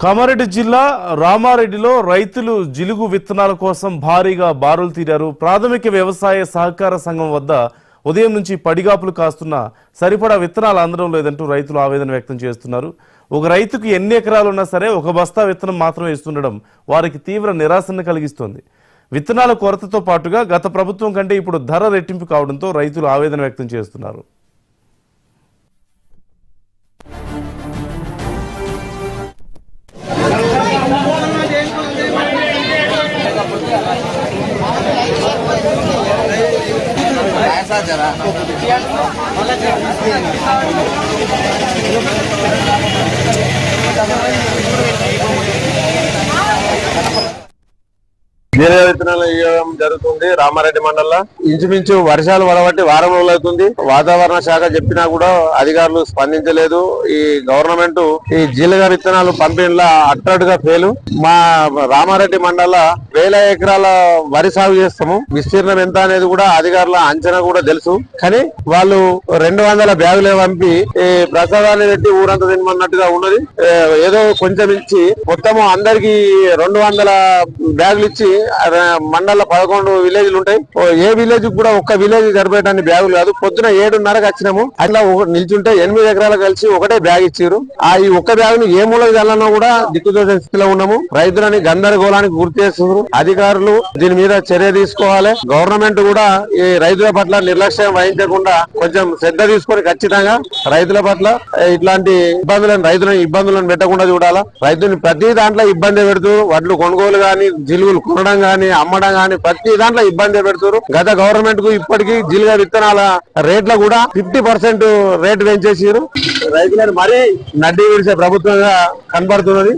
కామారెడ్డి జిల్లా రామారెడ్డిలో రైతులు జిలుగు విత్తనాల కోసం భారీగా బారులు తీరారు. ప్రాథమిక వ్యవసాయ సహకార సంఘం వద్ద ఉదయం నుంచి పడిగాపులు కాస్తున్న సరిపడా విత్తనాలు అందడం లేదంటూ రైతులు ఆవేదన వ్యక్తం చేస్తున్నారు. ఒక రైతుకు ఎన్ని ఎకరాలు ఉన్నా సరే ఒక బస్తా విత్తనం మాత్రమే ఇస్తుండడం వారికి తీవ్ర నిరాశను కలిగిస్తోంది. విత్తనాల కొరతతో పాటుగా గత ప్రభుత్వం కంటే ఇప్పుడు ధర రెట్టింపు కావడంతో రైతులు ఆవేదన వ్యక్తం చేస్తున్నారు. విత్తనాలు ఇవ్వడం జరుగుతుంది. రామారెడ్డి మండలంలో ఇంచుమించు వర్షాలు పడబట్టి వారం రోజులు అవుతుంది. వాతావరణ శాఖ చెప్పినా కూడా అధికారులు స్పందించలేదు. ఈ గవర్నమెంట్ ఈ జీలగ విత్తనాలు పంపిణీలా అట్టడుగా ఫెయిల్. మా రామారెడ్డి మండల 1000 ఎకరాల వరి సాగు చేస్తాము. విస్తీర్ణం ఎంత అనేది కూడా అధికారుల అంచనా కూడా తెలుసు. కానీ వాళ్ళు 200 బ్యాగులే పంపి ఈ ప్రసాదాన్ని పెట్టి ఊరంతా తినమన్నట్టుగా ఉన్నది. ఏదో కొంచెం ఇచ్చి మొత్తము అందరికి 200 బ్యాగులు ఇచ్చి మండల 11 విలేజ్లు ఉంటాయి. ఏ విలేజ్ కూడా ఒక్క విలేజ్ సరిపోయటాన్ని బ్యాగులు కాదు. పొద్దున 7:30కి వచ్చినాము. అట్లా నిల్చుంటే 8 ఎకరాలు కలిసి ఒకటే బ్యాగ్ ఇచ్చారు. ఈ ఒక్క బ్యాగును ఏ మూలకి వెళ్ళాలన్నా కూడా దిక్కుదోచని స్థితిలో ఉన్నాము. రైతులని గందరగోళానికి గుర్తు చేస్తున్నారు. అధికారులు దీని మీద చర్య తీసుకోవాలి. గవర్నమెంట్ కూడా ఈ రైతుల పట్ల నిర్లక్ష్యం వహించకుండా కొంచెం శ్రద్ధ తీసుకొని ఖచ్చితంగా రైతుల పట్ల ఇట్లాంటి రైతులను ఇబ్బందులను పెట్టకుండా చూడాలా. రైతుని ప్రతి దాంట్లో ఇబ్బంది పెడుతూ వడ్లు కొనుగోలు గాని జిలుగులు కొనడం గాని అమ్మడం గాని ప్రతి దాంట్లో ఇబ్బంది పెడుతున్నారు. గత గవర్నమెంట్ కు ఇప్పటికీ జిలుగ విత్తనాల రేట్ల కూడా 50% రేటు పెంచేసారు. రైతులను మరీ నడ్డి విడిచే ప్రభుత్వంగా కనబడుతున్నది.